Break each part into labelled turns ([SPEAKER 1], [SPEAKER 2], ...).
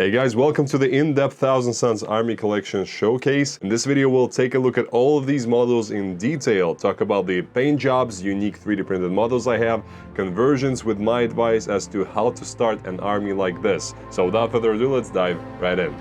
[SPEAKER 1] Hey guys, welcome to the in-depth Thousand Sons Army Collection Showcase. In this video we'll take a look at all of these models in detail, talk about the paint jobs, unique 3D printed models I have, conversions with my advice as to how to start an army like this. So without further ado, let's dive right in.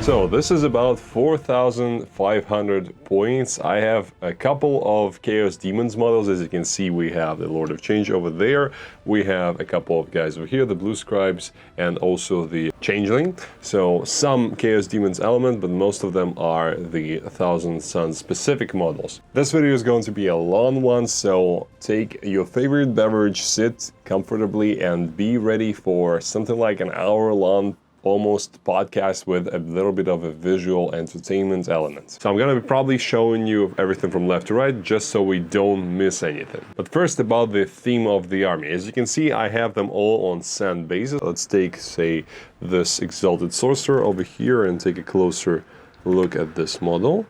[SPEAKER 1] So this is about 4,500 points. I have a couple of Chaos Demons models. As you can see, we have the Lord of Change over there. We have a couple of guys over here, the Blue Scribes, and also the Changeling. So some Chaos Demons element, but most of them are the Thousand Sons specific models. This video is going to be a long one, so take your favorite beverage, sit comfortably, and be ready for something like an hour-long almost podcast with a little bit of a visual entertainment element. So I'm gonna be probably showing you everything from left to right just so we don't miss anything. But first about the theme of the army. As you can see, I have them all on sand bases. Let's take, say, this Exalted sorcerer over here and take a closer look at this model.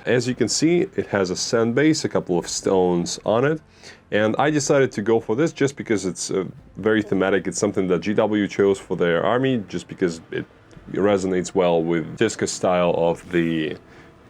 [SPEAKER 1] As you can see, it has a sand base, a couple of stones on it, and I decided to go for this just because it's very thematic. It's something that GW chose for their army just because it resonates well with Discus style of the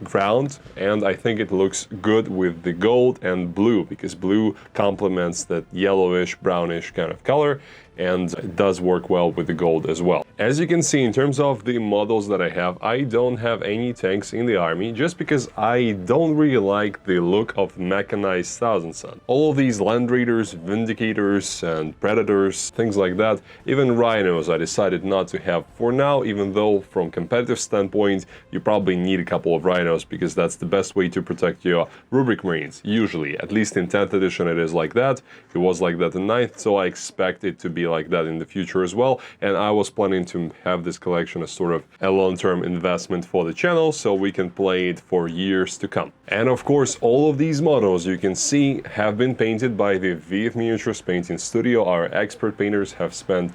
[SPEAKER 1] ground, and I think it looks good with the gold and blue because blue complements that yellowish brownish kind of color, and it does work well with the gold as well. As you can see, in terms of the models that I have, I don't have any tanks in the army just because I don't really like the look of mechanized Thousand Son. All of these Land Raiders, Vindicators and Predators, things like that, even Rhinos I decided not to have for now, even though from competitive standpoint you probably need a couple of Rhinos because that's the best way to protect your Rubric Marines, usually. At least in 10th edition it is like that, it was like that in 9th, so I expect it to be like that in the future as well, and I was planning to have this collection as sort of a long-term investment for the channel so we can play it for years to come. And of course all of these models you can see have been painted by the vf.miniatures painting studio. Our expert painters have spent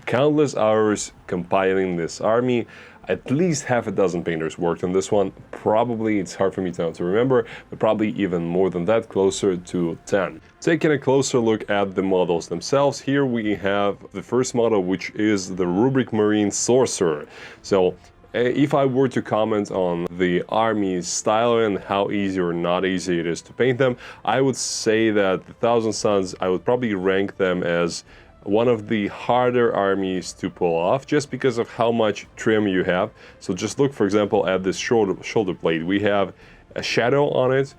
[SPEAKER 1] countless hours compiling this army. At least half a dozen painters worked on this one. Probably, it's hard for me now to remember, but probably even more than that, closer to 10. Taking a closer look at the models themselves, here we have the first model, which is the Rubric Marines sorcerer. So if I were to comment on the army's style and how easy or not easy it is to paint them, I would say that the Thousand Sons, I would probably rank them as one of the harder armies to pull off just because of how much trim you have. So just look, for example, at this shoulder blade. We have a shadow on it.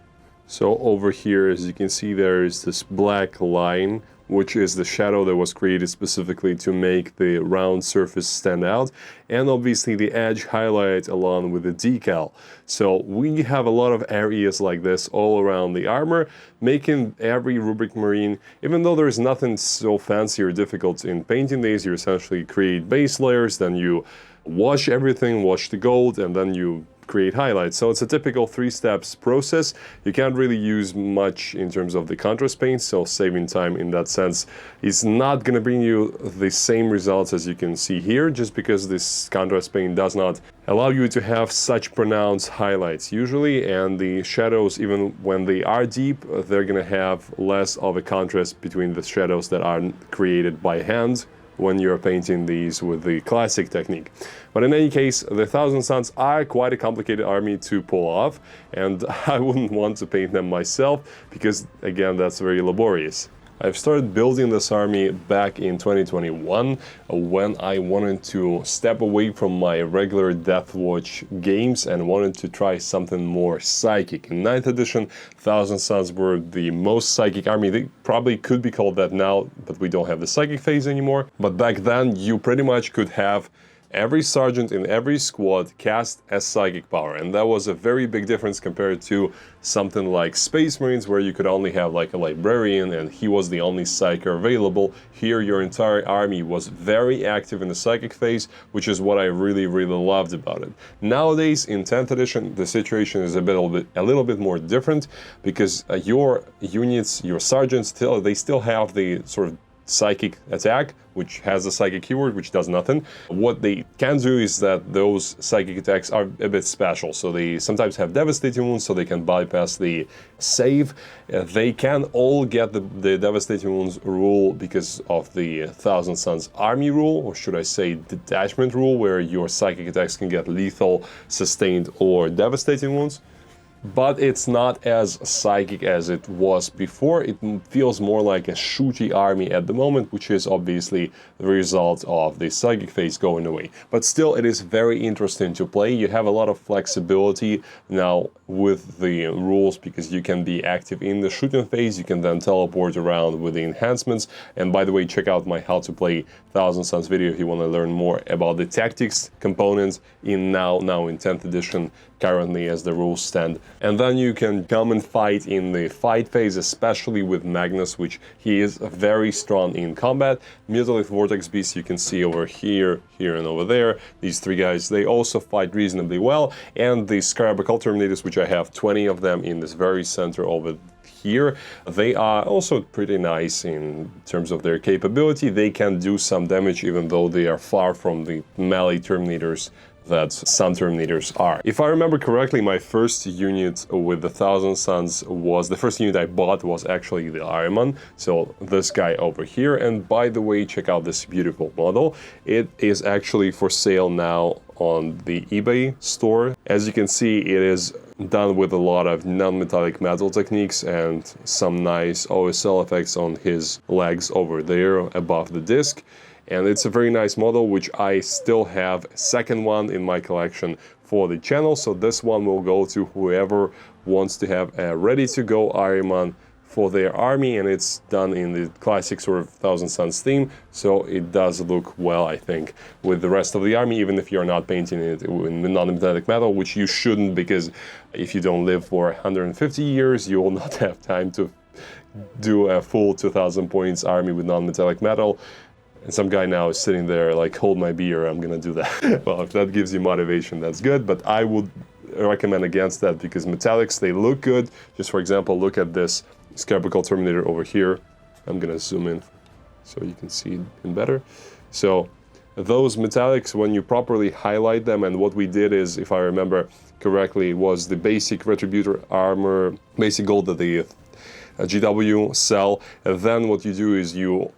[SPEAKER 1] So over here, as you can see, there is this black line, which is the shadow that was created specifically to make the round surface stand out, and obviously the edge highlight along with the decal. So we have a lot of areas like this all around the armor, making every Rubric Marine, even though there's nothing so fancy or difficult in painting these, you essentially create base layers, then you wash everything, wash the gold, and then you create highlights. So it's a typical 3 steps process. You can't really use much in terms of the contrast paint, so saving time in that sense is not going to bring you the same results as you can see here, just because this contrast paint does not allow you to have such pronounced highlights usually, and the shadows, even when they are deep, they're going to have less of a contrast between the shadows that are created by hand when you're painting these with the classic technique. But in any case, the Thousand Sons are quite a complicated army to pull off, and I wouldn't want to paint them myself because, again, that's very laborious. I've started building this army back in 2021 when I wanted to step away from my regular Deathwatch games and wanted to try something more psychic. In 9th edition, Thousand Sons were the most psychic army. They probably could be called that now, but we don't have the psychic phase anymore. But back then, you pretty much could have every sergeant in every squad cast a psychic power, and that was a very big difference compared to something like Space Marines, where you could only have like a librarian and he was the only psyker available. Here your entire army was very active in the psychic phase, which is what I really loved about it. Nowadays in 10th edition the situation is a little bit more different, because your units, your sergeants, they still have the sort of psychic attack, which has a psychic keyword, which does nothing. What they can do is that those psychic attacks are a bit special, so they sometimes have devastating wounds, so they can bypass the save. They can all get the devastating wounds rule because of the Thousand Suns army rule, or should I say detachment rule, where your psychic attacks can get lethal, sustained, or devastating wounds. But it's not as psychic as it was before. It feels more like a shooty army at the moment, which is obviously the result of the psychic phase going away. But still, it is very interesting to play. You have a lot of flexibility now with the rules, because you can be active in the shooting phase, you can then teleport around with the enhancements. And by the way, check out my How to Play Thousand Suns video if you want to learn more about the tactics components in now in 10th edition currently as the rules stand. And then you can come and fight in the fight phase, especially with Magnus, which he is very strong in combat. Mutalith Vortex Beasts you can see over here, here and over there. These three guys, they also fight reasonably well. And the Scarab Occult Terminators, which I have 20 of them in this very center over here, they are also pretty nice in terms of their capability. They can do some damage even though they are far from the melee Terminators that Sun Terminators are. If I remember correctly, my first unit with the Thousand Suns the first unit I bought was actually the Ahriman, so this guy over here. And by the way, check out this beautiful model. It is actually for sale now on the eBay store. As you can see, it is done with a lot of non-metallic metal techniques and some nice OSL effects on his legs over there above the disc. And it's a very nice model, which I still have a second one in my collection for the channel. So this one will go to whoever wants to have a ready-to-go Ahriman for their army, and it's done in the classic sort of Thousand Suns theme, so it does look well, I think, with the rest of the army, even if you're not painting it in non-metallic metal, which you shouldn't, because if you don't live for 150 years, you will not have time to do a full 2,000 points army with non-metallic metal. And some guy now is sitting there like, hold my beer, I'm gonna do that. Well, if that gives you motivation, that's good, but I would recommend against that, because metallics, they look good. Just for example, look at this Scarab Occult Terminator over here. I'm gonna zoom in so you can see it better. So those metallics, when you properly highlight them, and what we did is, if I remember correctly, was the basic Retributor armor, basic gold that the GW sell, and then what you do is you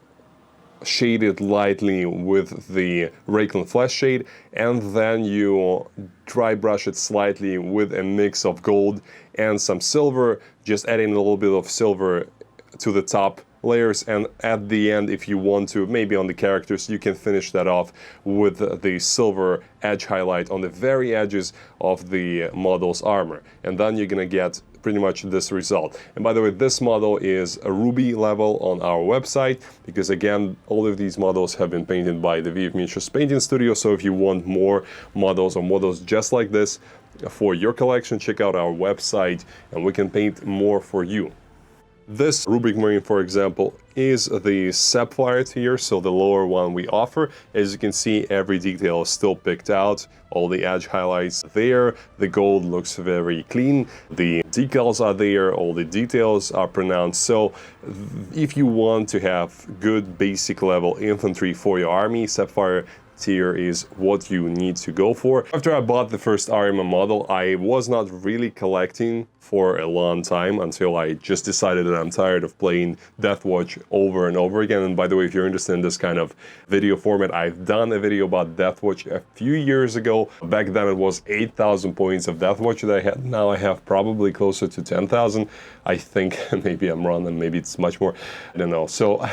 [SPEAKER 1] shade it lightly with the Rakeland Flesh shade, and then you dry brush it slightly with a mix of gold and some silver, just adding a little bit of silver to the top layers. And at the end, if you want to, maybe on the characters, you can finish that off with the silver edge highlight on the very edges of the model's armor, and then you're gonna get pretty much this result. And by the way, this model is a Ruby level on our website, because again, all of these models have been painted by the vf.miniatures painting studio. So if you want more models or models just like this for your collection, check out our website and we can paint more for you. This Rubric Marine, for example, is the Sapphire tier, so the lower one we offer. As you can see, every detail is still picked out, all the edge highlights there, the gold looks very clean, the decals are there, all the details are pronounced. So if you want to have good basic level infantry for your army, Sapphire tier is what you need to go for. After I bought the first Ahriman model, I was not really collecting for a long time until I just decided that I'm tired of playing Deathwatch over and over again. And by the way, if you're interested in this kind of video format, I've done a video about Deathwatch a few years ago. Back then it was 8,000 points of Deathwatch that I had. Now I have probably closer to 10,000. I think maybe I'm wrong and maybe it's much more. I don't know. So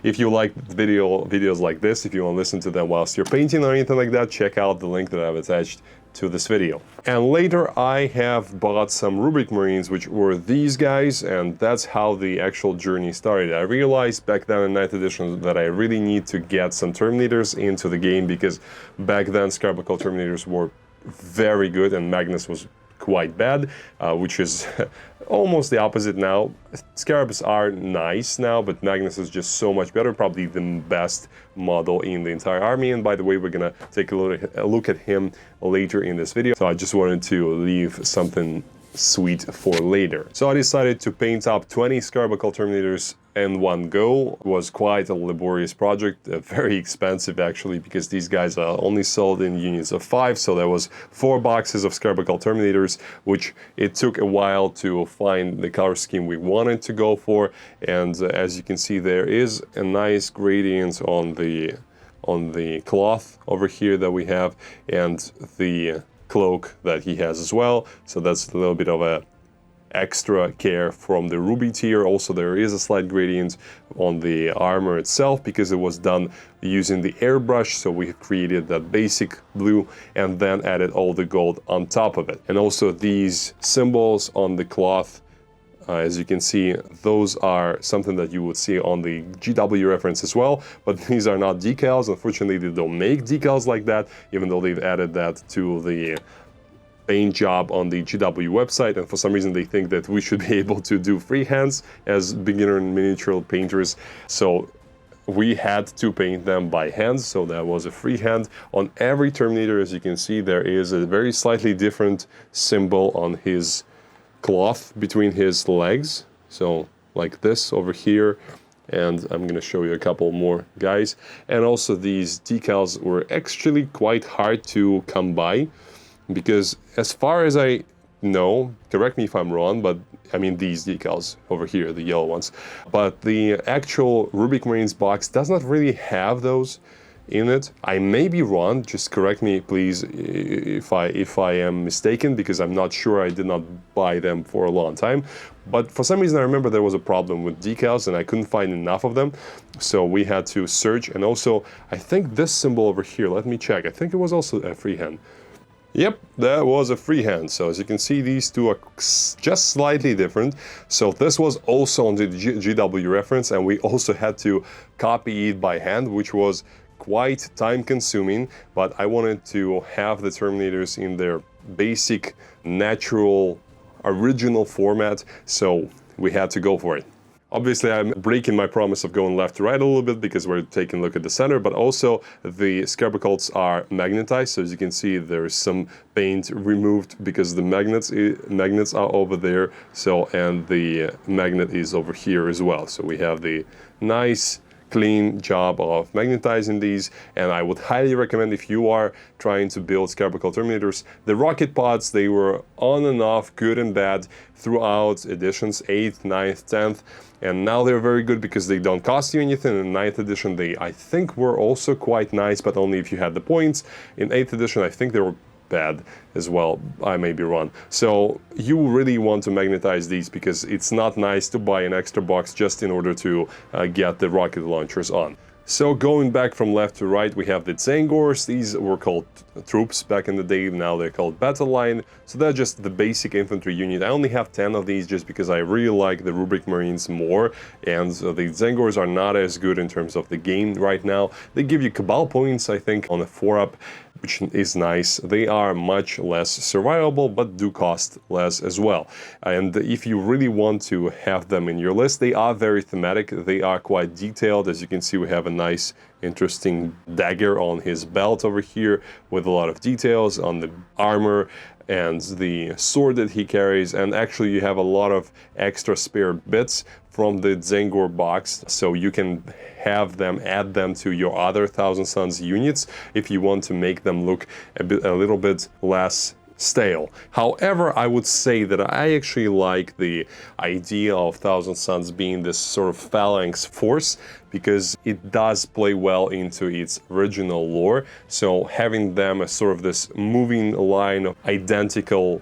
[SPEAKER 1] if you like videos like this, if you want to listen to them whilst you're painting or anything like that, check out the link that I've attached to this video. And later I have bought some Rubric Marines, which were these guys, and that's how the actual journey started. I realized back then in 9th edition that I really need to get some Terminators into the game, because back then Scarab Terminators were very good and Magnus was quite bad, which is almost the opposite now. Scarabs are nice now, but Magnus is just so much better, probably the best model in the entire army. And by the way, we're gonna take a look at him later in this video. So I just wanted to leave something sweet for later. So I decided to paint up 20 Scarab Terminators in one go. It was quite a laborious project, very expensive actually, because these guys are only sold in units of 5, so there was 4 boxes of Scarab Terminators, which it took a while to find the color scheme we wanted to go for. And as you can see, there is a nice gradient on the cloth over here that we have, and the cloak that he has as well. So that's a little bit of a extra care from the Ruby tier. Also, there is a slight gradient on the armor itself because it was done using the airbrush. So we created that basic blue and then added all the gold on top of it. And also these symbols on the cloth, as you can see, those are something that you would see on the GW reference as well, but these are not decals. Unfortunately, they don't make decals like that, even though they've added that to the paint job on the GW website, and for some reason they think that we should be able to do freehands as beginner and miniature painters. So we had to paint them by hand, so that was a freehand. On every Terminator, as you can see, there is a very slightly different symbol on his cloth between his legs, so like this over here, and I'm gonna show you a couple more guys. And also these decals were actually quite hard to come by, because as far as I know, correct me if I'm wrong, but I mean these decals over here, the yellow ones, but the actual Rubric Marines box does not really have those in it. I may be wrong, just correct me please if I am mistaken, because I'm not sure, I did not buy them for a long time. But for some reason I remember there was a problem with decals and I couldn't find enough of them, so we had to search. And also I think this symbol over here, let me check, I think it was also a freehand. Yep, that was a freehand. So as you can see, these two are just slightly different. So this was also on the GW reference, and we also had to copy it by hand, which was quite time consuming, but I wanted to have the Terminators in their basic, natural, original format, so we had to go for it. Obviously, I'm breaking my promise of going left to right a little bit because we're taking a look at the center, but also the Scarab Occults are magnetized. So as you can see, there's some paint removed because the magnets are over there. So, and the magnet is over here as well. So we have the nice clean job of magnetizing these, and I would highly recommend, if you are trying to build Scarab Terminators, the rocket pods, they were on and off, good and bad, throughout editions 8th, 9th, 10th, and now they're very good because they don't cost you anything. In 9th edition, they, I think, were also quite nice, but only if you had the points. In 8th edition, I think they were bad as well, I may be wrong. So you really want to magnetize these because it's not nice to buy an extra box just in order to get the rocket launchers on. So going back from left to right, we have the Zangors. These were called troops back in the day, now they're called battle line. So they're just the basic infantry unit. I only have 10 of these just because I really like the Rubric Marines more, and the Zangors are not as good in terms of the game right now. They give you Cabal points, I think, on a 4-up, which is nice. They are much less survivable, but do cost less as well. And if you really want to have them in your list, they are very thematic. They are quite detailed. As you can see, we have a nice, interesting dagger on his belt over here with a lot of details on the armor and the sword that he carries. And actually, you have a lot of extra spare bits from the Zangor box, so you can have them, add them to your other Thousand Suns units if you want to make them look a little bit less stale. However, I would say that I actually like the idea of Thousand Suns being this sort of phalanx force, because it does play well into its original lore. So having them as sort of this moving line of identical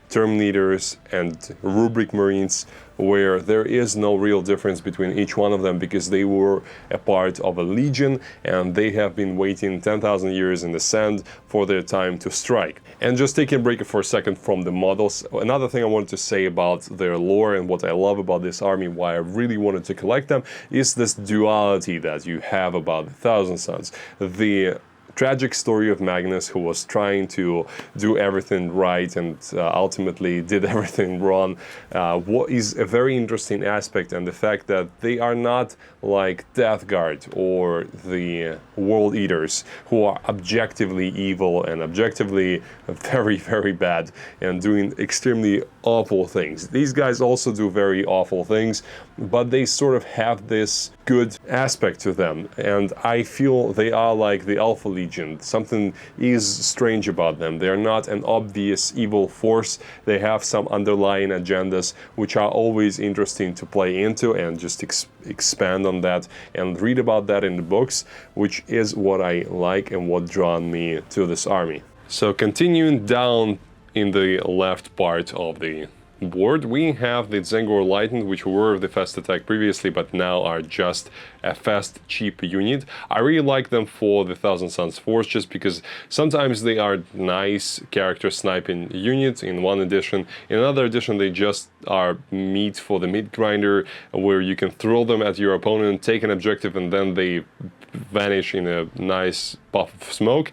[SPEAKER 1] Terminators and Rubric Marines, where there is no real difference between each one of them because they were a part of a legion and they have been waiting 10,000 years in the sand for their time to strike. And just taking a break for a second from the models, another thing I wanted to say about their lore and what I love about this army, why I really wanted to collect them, is this duality that you have about the Thousand Sons. The tragic story of Magnus, who was trying to do everything right and ultimately did everything wrong, what is a very interesting aspect, and the fact that they are not like Death Guard or the World Eaters, who are objectively evil and objectively very, very bad and doing extremely awful things. These guys also do very awful things, but they sort of have this good aspect to them, and I feel they are like the Alpha Legion. Something is strange about them. They're not an obvious evil force. They have some underlying agendas which are always interesting to play into and just expand on that and read about that in the books, which is what I like and what drawn me to this army. So continuing down in the left part of the board, we have the Tzeentch Lightened, which were the fast attack previously, but now are just a fast, cheap unit. I really like them for the Thousand Sons Force, just because sometimes they are nice character sniping units in one edition. In another edition, they just are meat for the meat grinder, where you can throw them at your opponent, take an objective, and then they vanish in a nice puff of smoke.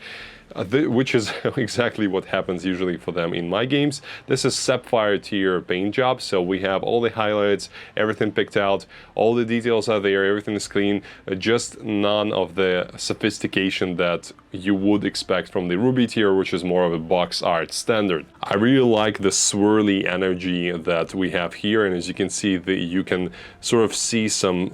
[SPEAKER 1] Which is exactly what happens usually for them in my games. This is Sapphire tier paint job, so we have all the highlights, everything picked out, all the details are there, everything is clean, just none of the sophistication that you would expect from the Ruby tier, which is more of a box art standard. I really like the swirly energy that we have here, and as you can see, you can sort of see some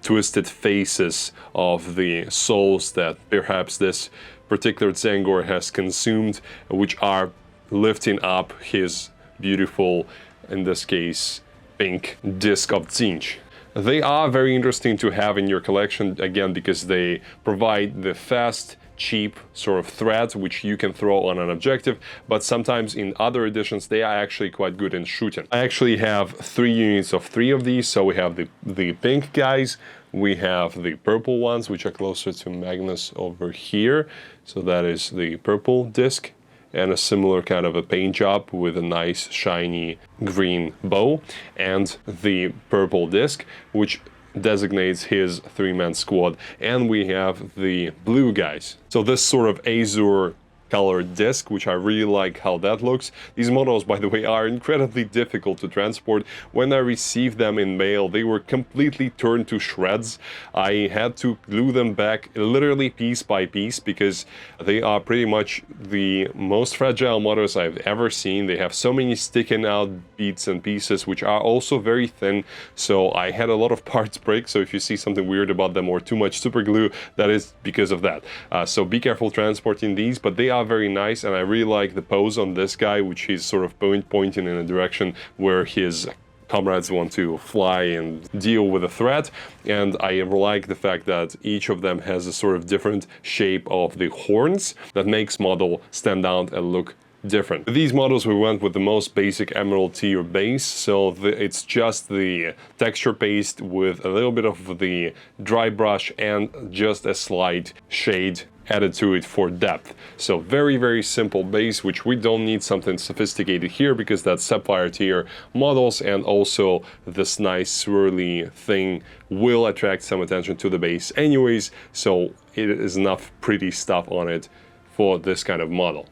[SPEAKER 1] twisted faces of the souls that perhaps this particular Tzeentch has consumed, which are lifting up his beautiful, in this case, pink disc of Tzeentch. They are very interesting to have in your collection, again, because they provide the fast, cheap sort of threat which you can throw on an objective, but sometimes in other editions they are actually quite good in shooting. I actually have 3 units of 3 of these, so we have the pink guys, we have the purple ones, which are closer to Magnus over here, so that is the purple disc, and a similar kind of a paint job with a nice shiny green bow, and the purple disc, which designates his 3-man squad, and we have the blue guys. So this sort of azure colored disc, which I really like how that looks. These models, by the way, are incredibly difficult to transport. When I received them in mail, they were completely turned to shreds. I had to glue them back literally piece by piece because they are pretty much the most fragile models I've ever seen. They have so many sticking out bits and pieces, which are also very thin, so I had a lot of parts break. So if you see something weird about them or too much super glue, that is because of that. So be careful transporting these, but they are very nice, and I really like the pose on this guy, which he's sort of pointing in a direction where his comrades want to fly and deal with a threat. And I like the fact that each of them has a sort of different shape of the horns that makes model stand out and look different. These models we went with the most basic emerald tier base, so it's just the texture paste with a little bit of the dry brush and just a slight shade added to it for depth. So very, very simple base, which we don't need something sophisticated here because that's Sapphire tier models, and also this nice swirly thing will attract some attention to the base anyways, so it is enough pretty stuff on it for this kind of model.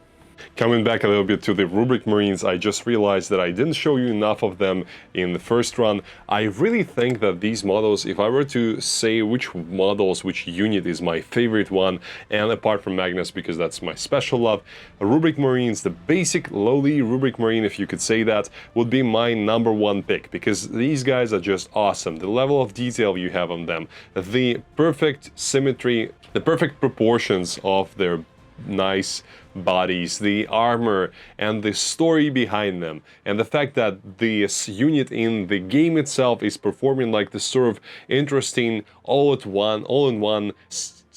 [SPEAKER 1] Coming back a little bit to the Rubric Marines, I just realized that I didn't show you enough of them in the first run. I really think that these models, if I were to say which unit is my favorite one, and apart from Magnus, because that's my special love, Rubric Marines, the basic lowly Rubric Marine, if you could say that, would be my #1 pick, because these guys are just awesome. The level of detail you have on them, the perfect symmetry, the perfect proportions of their nice bodies, the armor, and the story behind them, and the fact that this unit in the game itself is performing like this sort of interesting all-in-one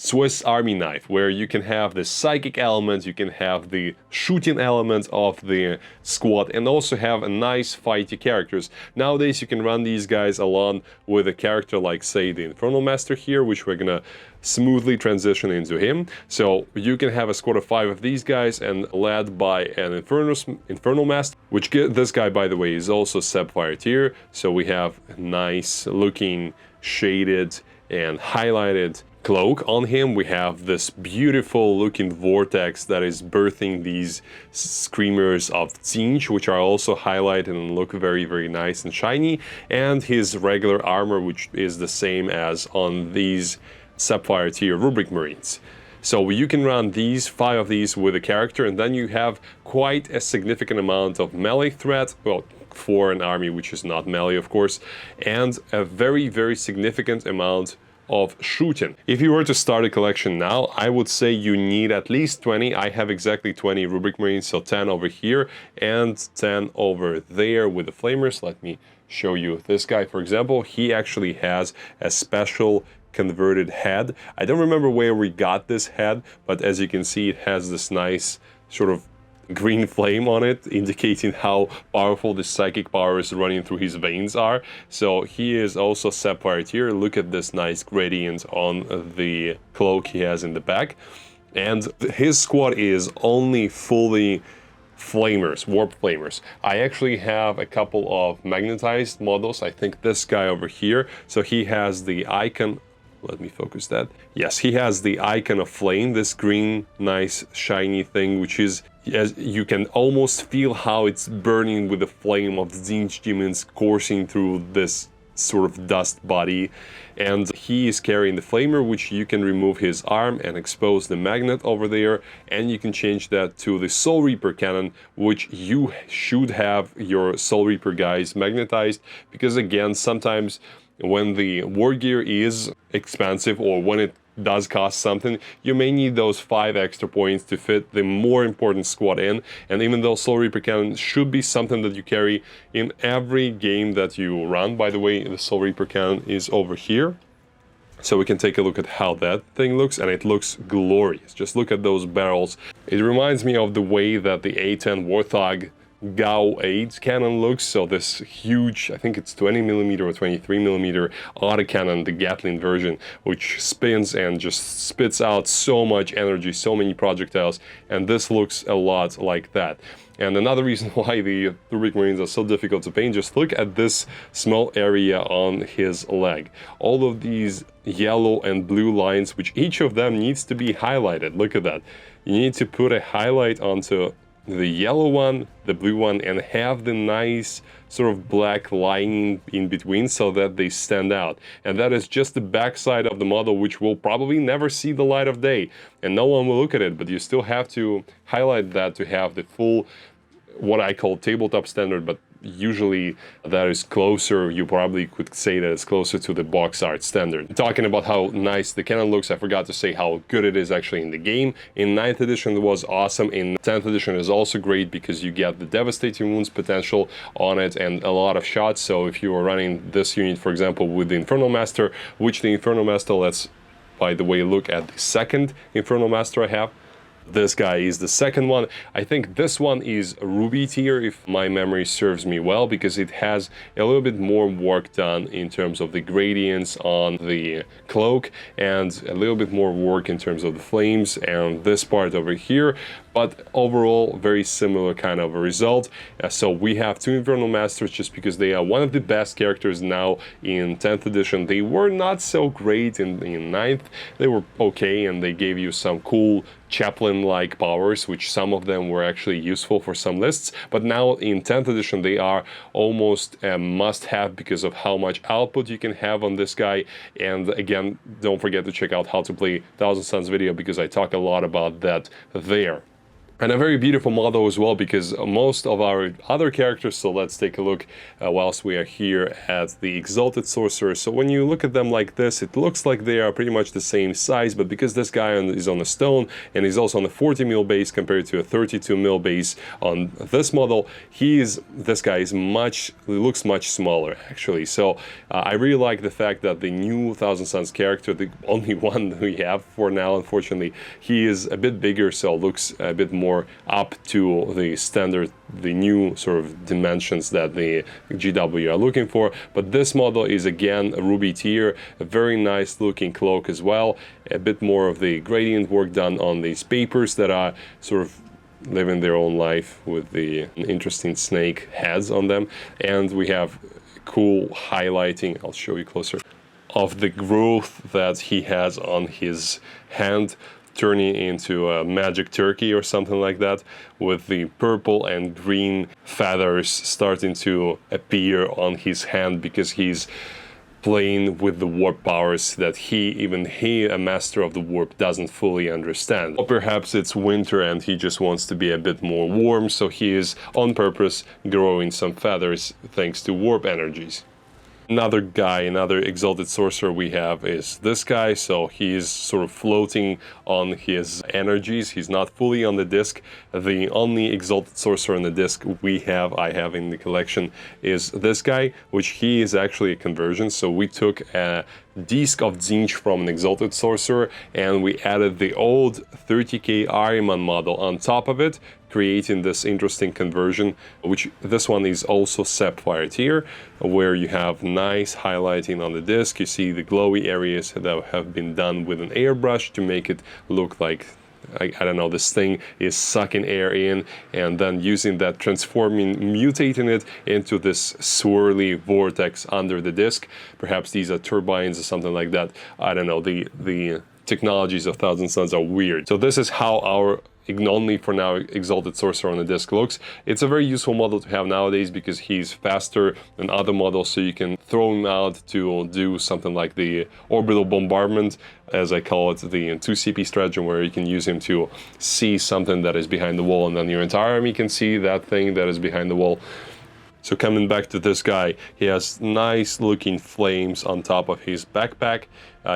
[SPEAKER 1] Swiss Army knife, where you can have the psychic element, you can have the shooting element of the squad, and also have a nice fighty characters. Nowadays you can run these guys along with a character like, say, the Infernal Master here, which we're gonna smoothly transition into him. So you can have a squad of 5 of these guys, and led by an Infernal Master, which this guy, by the way, is also Sapphire tier. So we have a nice looking shaded and highlighted cloak on him. We have this beautiful looking vortex that is birthing these screamers of Tzeentch, which are also highlighted and look very, very nice and shiny, and his regular armor, which is the same as on these Sapphire tier Rubric Marines. So you can run these 5 of these with a character, and then you have quite a significant amount of melee threat, well, for an army which is not melee, of course, and a very, very significant amount of shooting. If you were to start a collection now, I would say you need at least 20. I have exactly 20 Rubric Marines, so 10 over here and 10 over there with the flamers. Let me show you this guy, for example. He actually has a special converted head. I don't remember where we got this head, but as you can see, it has this nice sort of green flame on it, indicating how powerful the psychic powers running through his veins are. So he is also Sapphire tier. Look at this nice gradient on the cloak he has in the back. And his squad is only fully flamers, warp flamers. I actually have a couple of magnetized models. I think this guy over here. So he has the icon. Let me focus that. Yes, he has the icon of flame, this green, nice, shiny thing, which is, as you can almost feel how it's burning with the flame of the Tzeentch demons coursing through this sort of dust body. And he is carrying the flamer, which you can remove his arm and expose the magnet over there, and you can change that to the Soul Reaper cannon, which you should have your Soul Reaper guys magnetized, because again, sometimes when the war gear is expensive, or when it does cost something, you may need those 5 extra points to fit the more important squad in. And even though Soul Reaper cannon should be something that you carry in every game that you run, by the way, the Soul Reaper cannon is over here. So we can take a look at how that thing looks, and it looks glorious. Just look at those barrels. It reminds me of the way that the A10 Warthog GAU 8 cannon looks. So this huge, I think it's 20mm or 23mm autocannon, the Gatling version, which spins and just spits out so much energy, so many projectiles, and this looks a lot like that. And another reason why the Rubric Marines are so difficult to paint, just look at this small area on his leg. All of these yellow and blue lines, which each of them needs to be highlighted. Look at that. You need to put a highlight onto the yellow one, the blue one, and have the nice sort of black lining in between so that they stand out. And that is just the backside of the model, which will probably never see the light of day, and no one will look at it, but you still have to highlight that to have the full, what I call tabletop standard, but usually that is closer, you probably could say that it's closer to the box art standard. Talking about how nice the cannon looks, I forgot to say how good it is actually in the game. In 9th edition it was awesome, in 10th edition is also great because you get the devastating wounds potential on it and a lot of shots. So if you are running this unit, for example, with the Infernal Master, which the Infernal Master, let's by the way look at the 2nd Infernal Master I have. This guy is the second one. I think this one is Ruby tier, if my memory serves me well, because it has a little bit more work done in terms of the gradients on the cloak and a little bit more work in terms of the flames and this part over here. But overall, very similar kind of a result. So we have 2 Infernal Masters just because they are one of the best characters now in 10th edition. They were not so great in 9th. They were okay, and they gave you some cool chaplain-like powers, which some of them were actually useful for some lists. But now in 10th edition, they are almost a must-have because of how much output you can have on this guy. And again, don't forget to check out How to Play Thousand Suns video because I talk a lot about that there. And a very beautiful model as well, because most of our other characters, so let's take a look whilst we are here at the Exalted sorcerers. So when you look at them like this, it looks like they are pretty much the same size, but because this guy is on a stone and he's also on a 40 mil base compared to a 32 mil base on this model, this guy is looks much smaller actually. So I really like the fact that the new Thousand Suns character, the only one we have for now, unfortunately, he is a bit bigger, so looks a bit more up to the standard, the new sort of dimensions that the GW are looking for. But this model is again a ruby tier, a very nice looking cloak as well, a bit more of the gradient work done on these papers that are sort of living their own life with the interesting snake heads on them. And we have cool highlighting, I'll show you closer, of the growth that he has on his hand, turning into a magic turkey or something like that, with the purple and green feathers starting to appear on his hand because he's playing with the warp powers that even he, a master of the warp, doesn't fully understand. Or perhaps it's winter and he just wants to be a bit more warm, so he is on purpose growing some feathers thanks to warp energies. Another guy, another Exalted sorcerer we have is this guy, so he's sort of floating on his energies. He's not fully on the disc. The only Exalted sorcerer on the disc I have in the collection is this guy, which he is actually a conversion. So we took a disc of Tzeentch from an Exalted sorcerer and we added the old 30k Ahriman model on top of it, creating this interesting conversion, which this one is also sapphire tier, where you have nice highlighting on the disc. You see the glowy areas that have been done with an airbrush to make it look like, I don't know, this thing is sucking air in, and then using that, mutating it into this swirly vortex under the disc. Perhaps these are turbines or something like that. I don't know, the technologies of Thousand Suns are weird. So this is how our only for now Exalted sorcerer on the disc looks. It's a very useful model to have nowadays because he's faster than other models, so you can throw him out to do something like the orbital bombardment, as I call it, the 2CP stratagem, where you can use him to see something that is behind the wall, and then your entire army can see that thing that is behind the wall. So coming back to this guy, he has nice looking flames on top of his backpack.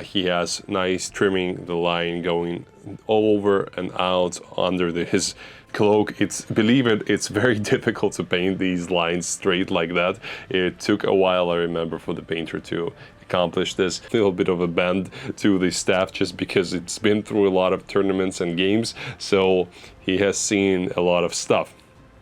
[SPEAKER 1] He has nice trimming, the line going over and out under his cloak. Believe it, it's very difficult to paint these lines straight like that. It took a while, I remember, for the painter to accomplish this. A little bit of a bend to the staff just because it's been through a lot of tournaments and games, so he has seen a lot of stuff.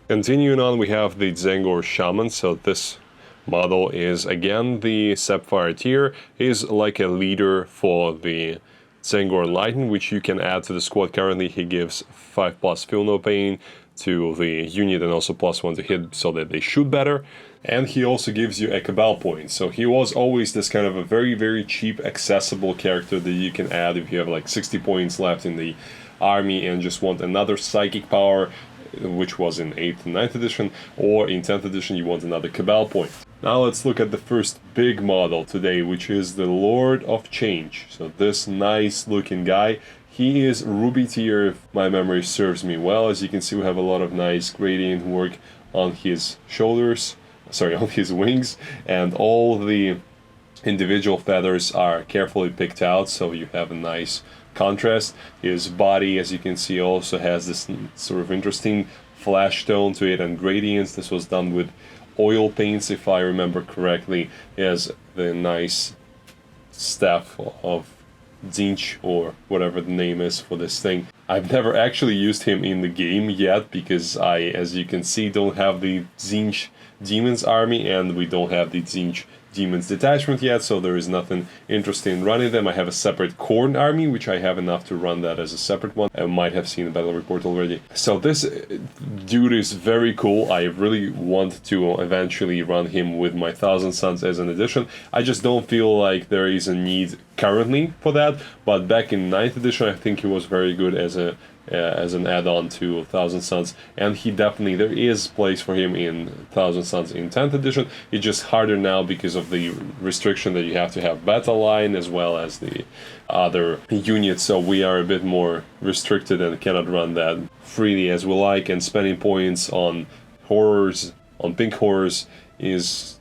[SPEAKER 1] Continuing on, we have the Tzaangor Shaman. So this model is again the sapphire tier. He's like a leader for the Tzaangor Enlightened, which you can add to the squad. Currently he gives 5+ feel no pain to the unit and also +1 to hit so that they shoot better. And he also gives you a Cabal point. So he was always this kind of a very, very cheap, accessible character that you can add if you have like 60 points left in the army and just want another psychic power, which was in 8th and 9th edition, or in 10th edition you want another Cabal point. Now let's look at the first big model today, which is the Lord of Change. So this nice looking guy, he is ruby tier if my memory serves me well. As you can see, we have a lot of nice gradient work on his shoulders, on his wings, and all the individual feathers are carefully picked out, so you have a nice contrast. His body, as you can see, also has this sort of interesting flash tone to it and gradients. This was done with oil paints, if I remember correctly. He has the nice staff of Tzeentch, or whatever the name is for this thing. I've never actually used him in the game yet because I, as you can see, don't have the Tzeentch Demons army and we don't have the Tzeentch Demons detachment yet, so there is nothing interesting in running them. I have a separate Khorne army, which I have enough to run that as a separate one. I might have seen the battle report already. So this dude is very cool. I really want to eventually run him with my Thousand Suns as an addition. I just don't feel like there is a need currently for that, but back in 9th edition I think he was very good as a as an add-on to Thousand Suns, and he definitely, there is place for him in Thousand Suns in 10th edition. It's just harder now because of the restriction that you have to have battle line as well as the other units, so we are a bit more restricted and cannot run that freely as we like, and spending points on horrors, on pink horrors, is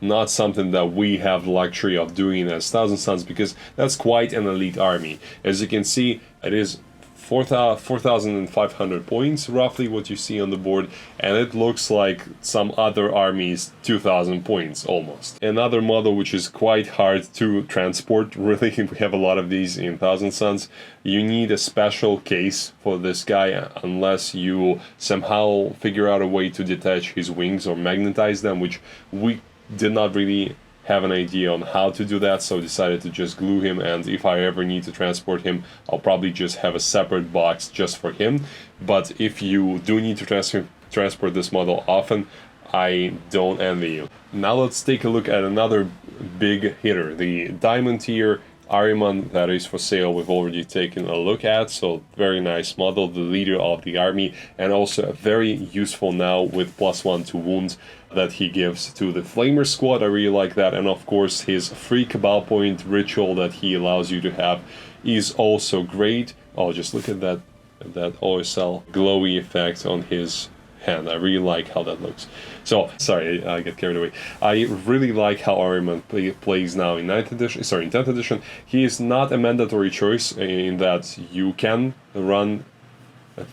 [SPEAKER 1] not something that we have the luxury of doing as Thousand Suns, because that's quite an elite army. As you can see, it is 4,500 points, roughly what you see on the board, and it looks like some other armies 2,000 points almost. Another model which is quite hard to transport, really, we have a lot of these in Thousand Suns. You need a special case for this guy unless you somehow figure out a way to detach his wings or magnetize them, which we did not really have an idea on how to do that, so decided to just glue him, and if I ever need to transport him, I'll probably just have a separate box just for him. But if you do need to transport this model often, I don't envy you. Now let's take a look at another big hitter, the Diamond tier Ahriman that is for sale. We've already taken a look at, so very nice model, the leader of the army, and also very useful now with +1 to wounds that he gives to the Flamer squad. I really like that, and of course his free Cabal point ritual that he allows you to have is also great. Oh, just look at that OSL glowy effect on his hand. I really like how that looks. So, sorry, I get carried away. I really like how Ahriman plays now in 10th edition. He is not a mandatory choice in that you can run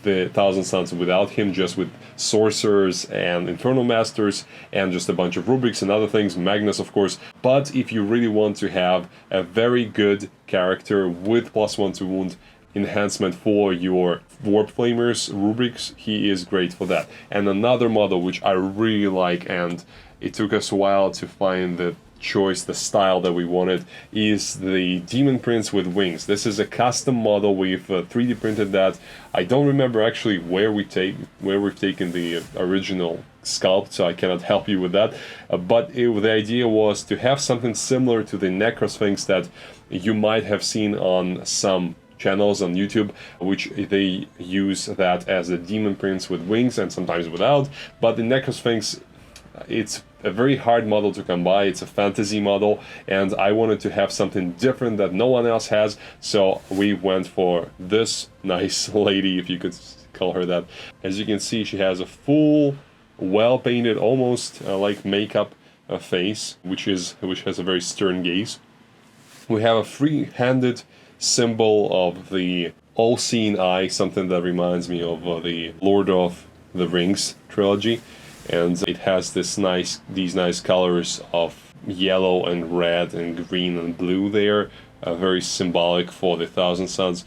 [SPEAKER 1] the Thousand Suns without him, just with sorcerers and infernal masters and just a bunch of rubrics and other things, Magnus of course. But if you really want to have a very good character with +1 to wound enhancement for your Warp Flamers rubrics, he is great for that. And another model which I really like, and it took us a while to find the choice, the style that we wanted, is the Demon Prince with wings. This is a custom model. We've 3D printed that. I don't remember actually where we've taken the original sculpt, so I cannot help you with that. But the idea was to have something similar to the Necrosphinx that you might have seen on some channels on YouTube, which they use that as a Demon Prince with wings and sometimes without. But the Necrosphinx, it's a very hard model to come by. It's a fantasy model, and I wanted to have something different that no one else has, so we went for this nice lady, if you could call her that. As you can see, she has a full, well-painted, almost like makeup face, which has a very stern gaze. We have a free-handed symbol of the all-seeing eye, something that reminds me of the Lord of the Rings trilogy, and it has these nice colors of yellow and red and green and blue there, very symbolic for the Thousand Suns.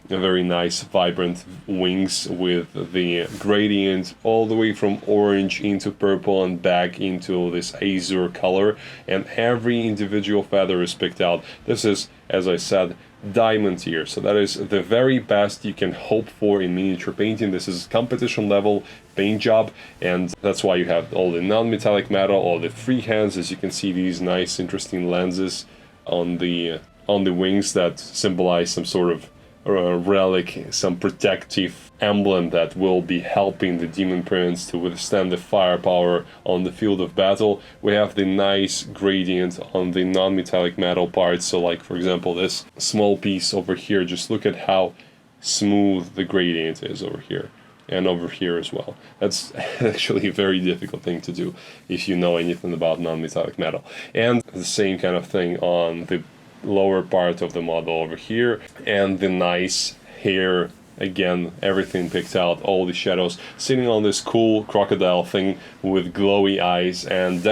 [SPEAKER 1] A very nice vibrant wings with the gradient all the way from orange into purple and back into this azure color, and every individual feather is picked out. This is, as I said, diamond tier, so that is the very best you can hope for in miniature painting. This is competition level paint job, and that's why you have all the non-metallic metal, all the freehands. As you can see, these nice interesting lenses on the wings that symbolize some sort of relic, some protective emblem that will be helping the Demon Prince to withstand the firepower on the field of battle. We have the nice gradient on the non-metallic metal parts, so like for example this small piece over here, just look at how smooth the gradient is over here and over here as well. That's actually a very difficult thing to do if you know anything about non-metallic metal. And the same kind of thing on the lower part of the model over here, and the nice hair, again, everything picked out, all the shadows, sitting on this cool crocodile thing with glowy eyes, and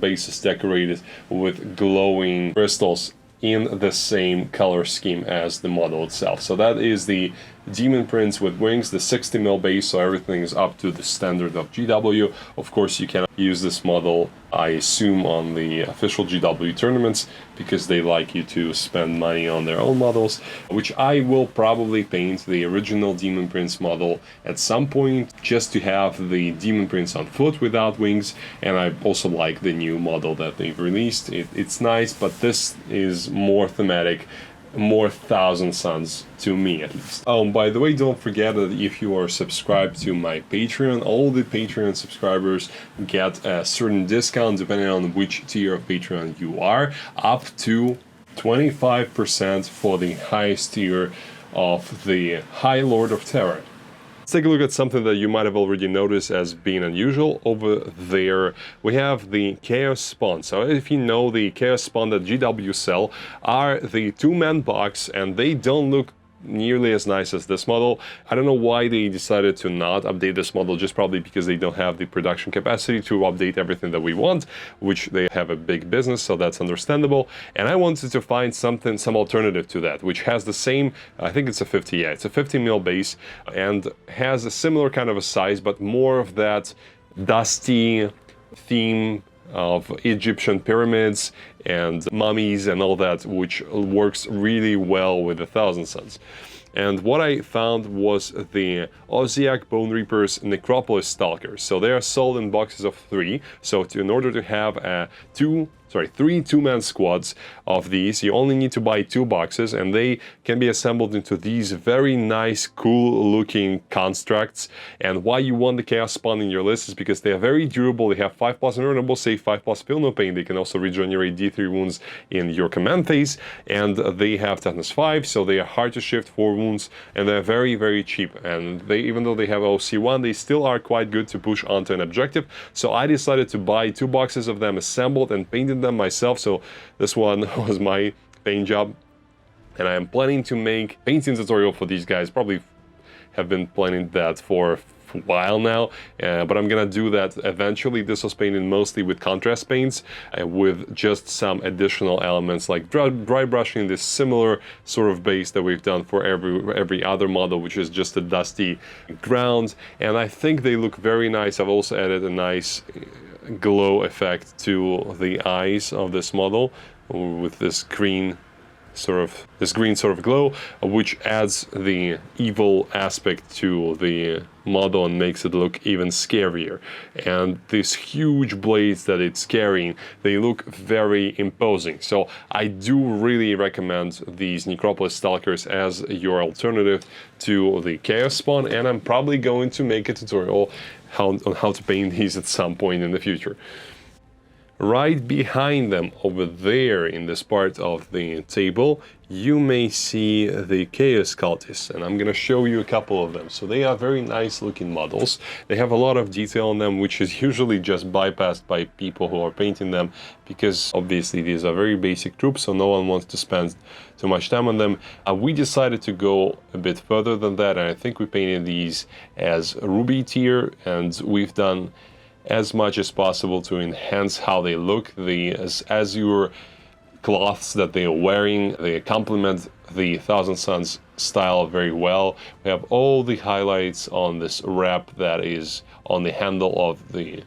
[SPEAKER 1] bases decorated with glowing crystals in the same color scheme as the model itself. So that is the Demon Prince with wings, the 60mm base, so everything is up to the standard of GW. Of course, you cannot use this model, I assume, on the official GW tournaments, because they like you to spend money on their own models, which I will probably paint the original Demon Prince model at some point, just to have the Demon Prince on foot without wings. And I also like the new model that they've released. It's nice, but this is more thematic. more Thousand Suns to me, at least. By the way, don't forget that if you are subscribed to my Patreon, all the Patreon subscribers get a certain discount depending on which tier of Patreon you are, up to 25% for the highest tier of the High Lord of Terror. Let's take a look at something that you might have already noticed as being unusual. Over there, we have the Chaos Spawn. So if you know, the Chaos Spawn that GW sell are the two-man box, and they don't look nearly as nice as this model. I don't know why they decided to not update this model, just probably because they don't have the production capacity to update everything that we want, which they have a big business, so that's understandable. And I wanted to find some alternative to that, which has the same, I think it's a 50, yeah, it's a 50 mil base, and has a similar kind of a size, but more of that dusty theme of Egyptian pyramids and mummies and all that, which works really well with the Thousand Suns. And what I found was the Oziak Bone Reapers Necropolis Stalkers. So they are sold in boxes of 3. So in order to have three two-man squads of these, you only need to buy 2 boxes, and they can be assembled into these very nice, cool-looking constructs. And why you want the Chaos Spawn in your list is because they are very durable. They have 5+ invulnerable save, 5+ feel no pain. They can also regenerate D3 wounds in your command phase, and they have toughness 5, so they are hard to shift 4 wounds, and they're very, very cheap. And they, even though they have OC1, they still are quite good to push onto an objective. So I decided to buy 2 boxes of them assembled and painted them myself. So this one was my paint job, and I am planning to make painting tutorial for these guys. Probably have been planning that for a while now, but I'm gonna do that eventually. This was painted mostly with contrast paints, with just some additional elements like dry brushing, this similar sort of base that we've done for every other model, which is just a dusty ground. And I think they look very nice. I've also added a nice glow effect to the eyes of this model with this green sort of glow, which adds the evil aspect to the model and makes it look even scarier. And these huge blades that it's carrying, they look very imposing. So I do really recommend these Necropolis Stalkers as your alternative to the Chaos Spawn, and I'm probably going to make a tutorial on how to paint these at some point in the future. Right behind them, over there in this part of the table, you may see the Chaos Cultists, and I'm gonna show you a couple of them. So they are very nice looking models. They have a lot of detail on them, which is usually just bypassed by people who are painting them, because obviously these are very basic troops, so no one wants to spend too much time on them. We decided to go a bit further than that, and I think we painted these as Ruby tier, and we've done as much as possible to enhance how they look. The azure cloths that they are wearing, they complement the Thousand Suns style very well. We have all the highlights on this wrap that is on the handle of the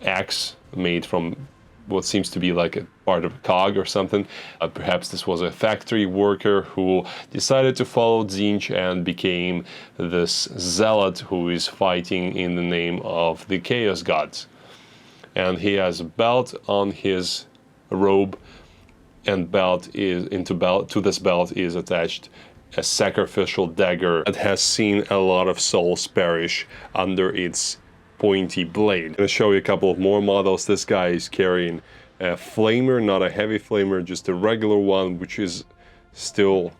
[SPEAKER 1] axe, made from what seems to be like a part of a cog or something. Perhaps this was a factory worker who decided to follow Tzeentch and became this zealot who is fighting in the name of the Chaos Gods. And he has a belt on his robe, and to this belt is attached a sacrificial dagger that has seen a lot of souls perish under its pointy blade. I'm going to show you a couple of more models. This guy is carrying a flamer, not a heavy flamer, just a regular one, which is still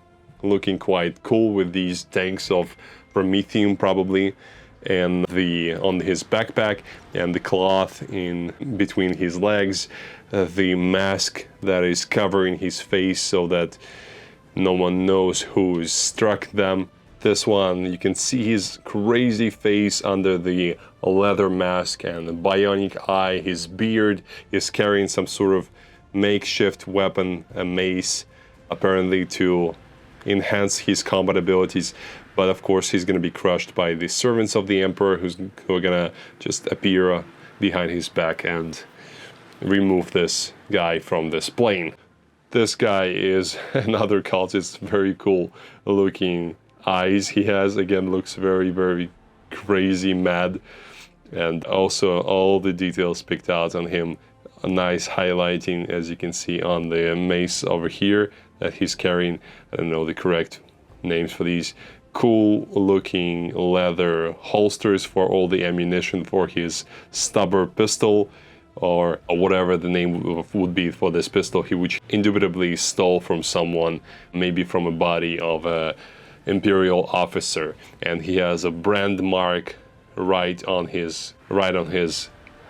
[SPEAKER 1] looking quite cool with these tanks of Prometheum probably, and on his backpack, and the cloth in between his legs, the mask that is covering his face so that no one knows who struck them. This one, you can see his crazy face under the leather mask and the bionic eye. His beard is carrying some sort of makeshift weapon, a mace, apparently to enhance his combat abilities. But of course, he's going to be crushed by the servants of the Emperor, who are going to just appear behind his back and remove this guy from this plane. This guy is another cultist, very cool looking eyes he has. Again, looks very, very crazy mad, and also all the details picked out on him a nice highlighting, as you can see on the mace over here that he's carrying. I don't know the correct names for these. Cool looking leather holsters for all the ammunition for his stubber pistol, or whatever the name would be for this pistol, which indubitably stole from someone, maybe from a body of a imperial officer. And he has a brand mark right on his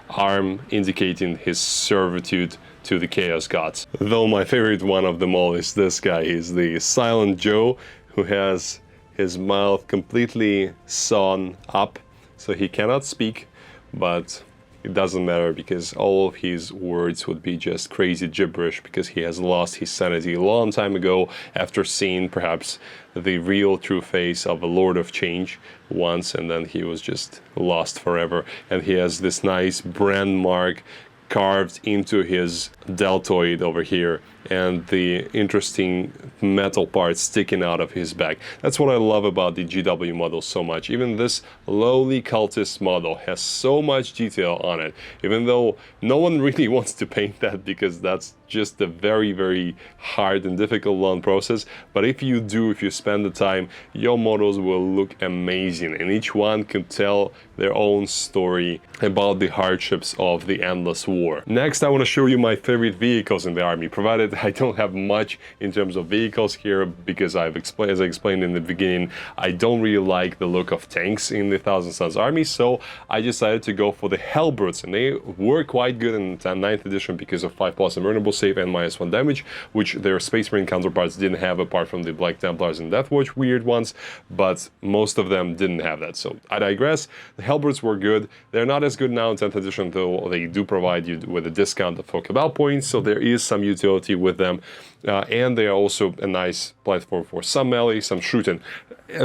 [SPEAKER 1] arm, indicating his servitude to the Chaos Gods. Though my favorite one of them all is this guy. He's the Silent Joe, who has his mouth completely sewn up, so he cannot speak, but it doesn't matter because all of his words would be just crazy gibberish, because he has lost his sanity a long time ago after seeing perhaps the real true face of a Lord of Change once, and then he was just lost forever. And he has this nice brand mark carved into his deltoid over here, and the interesting metal parts sticking out of his back. That's what I love about the GW model so much. Even this lowly cultist model has so much detail on it, even though no one really wants to paint that, because that's just a very, very hard and difficult long process. But if you do, if you spend the time, your models will look amazing, and each one can tell their own story about the hardships of the endless war. Next, I want to show you my favorite vehicles in the army, provided I don't have much in terms of vehicles here, because as I explained in the beginning, I don't really like the look of tanks in the Thousand Suns army, so I decided to go for the Helbrutes, and they were quite good in 9th edition because of 5+ invulnerable save and -1 damage, which their Space Marine counterparts didn't have, apart from the Black Templars and Deathwatch weird ones, but most of them didn't have that. So I digress. The Helbrutes were good. They're not as good now in 10th edition, though they do provide you with a discount for cabal points, so there is some utility with them. And they are also a nice platform for some melee, some shooting,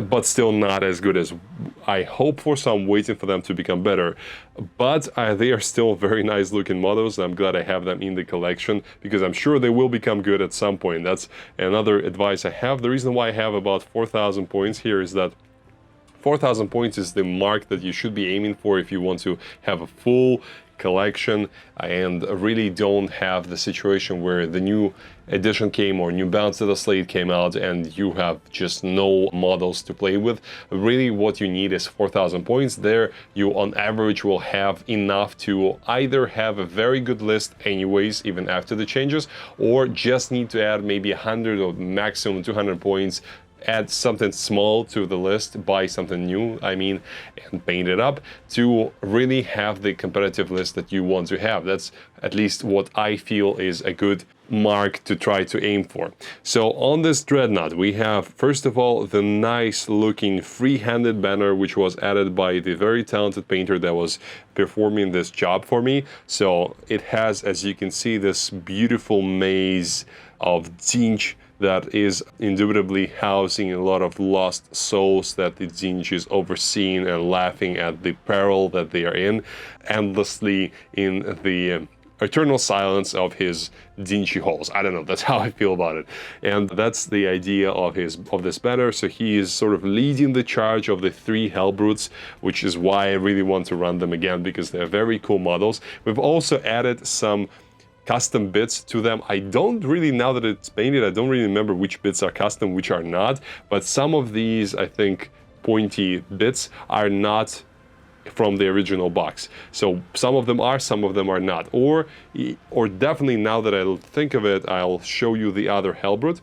[SPEAKER 1] but still not as good as I hope for, so I'm waiting for them to become better. But they are still very nice looking models, and I'm glad I have them in the collection, because I'm sure they will become good at some point. That's another advice I have. The reason why I have about 4,000 points here is that 4,000 points is the mark that you should be aiming for if you want to have a full collection and really don't have the situation where the new edition came or new Balance to the Slate came out and you have just no models to play with. Really what you need is 4,000 points. There you on average will have enough to either have a very good list anyways, even after the changes, or just need to add maybe 100 or maximum 200 points, add something small to the list, buy something new, and paint it up to really have the competitive list that you want to have. That's at least what I feel is a good mark to try to aim for. So on this Dreadnought, we have, first of all, the nice looking free-handed banner, which was added by the very talented painter that was performing this job for me. So it has, as you can see, this beautiful maze of Tzeentch that is indubitably housing a lot of lost souls that the Tzeentch is overseeing and laughing at the peril that they are in, endlessly in the eternal silence of his dingy halls. I don't know, that's how I feel about it. And that's the idea of this banner. So he is sort of leading the charge of the 3 Helbrutes, which is why I really want to run them again, because they're very cool models. We've also added some custom bits to them. I don't really, now that it's painted, I don't really remember which bits are custom, which are not, but some of these, I think, pointy bits are not from the original box. So some of them are, some of them are not. Or definitely, now that I think of it, I'll show you the other Helbrute.